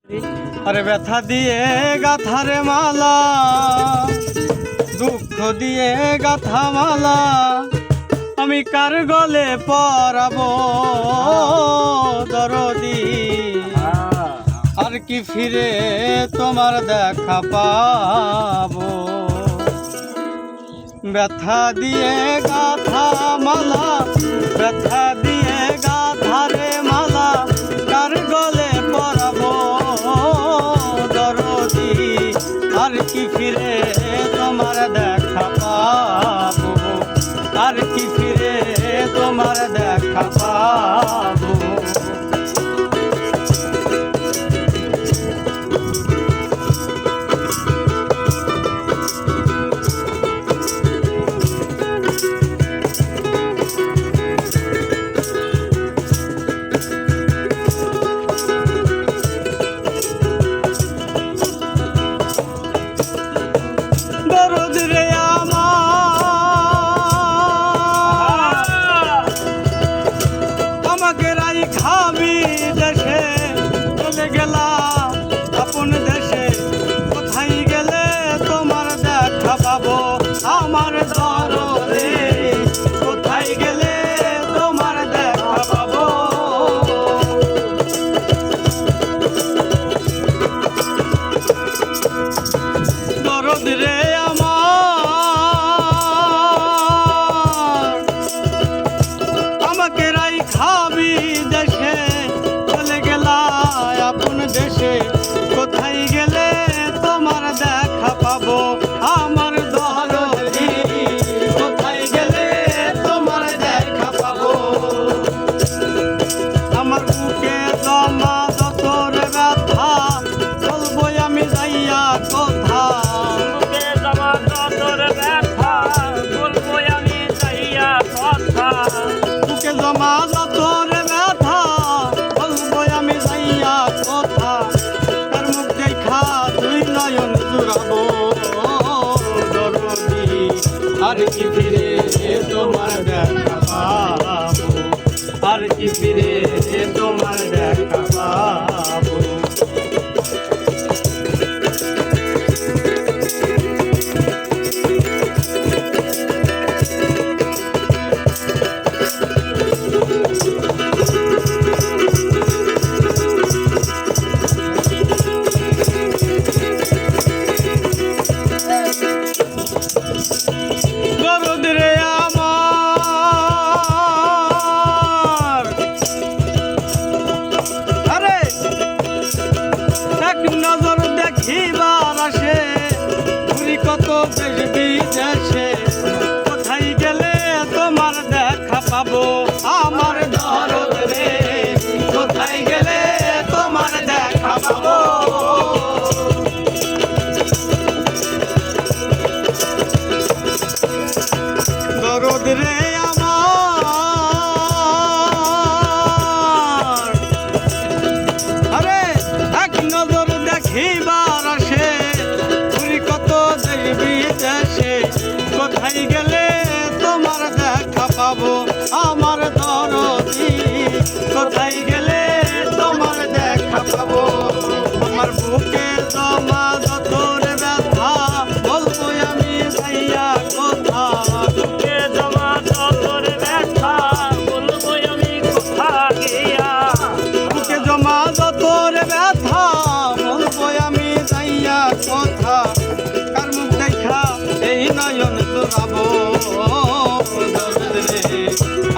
আরে ব্যথা দিয়ে গাথারে মালা, দুঃখ দিয়ে গাথা মালা, আমি কার গলে পরাবো দরদি? আর কি ফিরে তোমার দেখা পাবো? ব্যথা দিয়ে গাথা মালা, ব্যথা দিয়ে গাথারে মালা, কার গলে পরাবো দরদি? আর কি ফিরে তোমার দেখা পাবো? আর কি ফিরে তোমার দেখা পাবো? খাবি দেশে চলে গেলা আপন দেশে, কোথায় গেলে তোমার দেখা পাবো? আমার দরদে কোথায় গেলে তোমার দেখা পাবো? দরদ রে আমার, আমাকে রাই খাবি দেশে চলে গেলা আপন দেশে, কোথায় গেলে তোমার দেখা পাবো? আমার দরদি কোথায় গেলে তোমার দেখা পাবো? আমার বুকে জমা যতর ব্যথা, বলবো আমি যাইয়া কথা। বুকে জমা যতর ব্যথা, বলবো আমি যাইয়া কথা। বুকে জমা যতর ব্যথা, বলবো আমি যাইয়া কথা। তার মুখ দেখা দুই নয়ন জুড়াবো দরদি। আর কি ফিরে তোমার দেখা পাবো? আর কি ফিরে তোমার দেখা পাবো? দরদ রে আমার, আরে এক নজর দেখিবার আসে, ঘুরি কত দেশ বিদেশে, কোথায় গেলে তোমার দেখা পাবো? আমার দরদ রে কোথায় গেলে তোমার দেখা পাবো? দরদ রে আমার, আরে এক নজর দেখিবার আসে, ঘুরি কত দেশ বিদেশে, কোথায় গেলে তোমার দেখা পাবো? আমার দরদি কোথায় গেলে তোমার দেখা পাবো? আমার বুকে জমা যতর ব্যথা, বলবো আমি যাইয়া কথা। বুকে জমা যতর ব্যথা, বলবো আমি কোথা গিয়া। বুকে জমা যতর ব্যথা, বলবো আমি যাইয়া কথা। কার মুখ দেখা এই নয়ন জোড়াবো দরদ রে?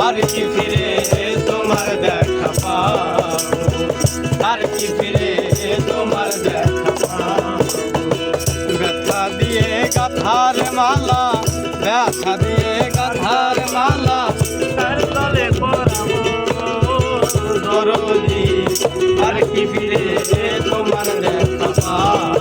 আর কি ফিরে তোমার দেখা পাবো? আর কি ফিরে তোমার দেখা পাবো? ব্যথা দিয়ে গাথার মালা, ব্যথা দিয়ে গাথার মালা, তার তলে পরাবো দরদি। আর কি ফিরে তোমার দেখা পাবো?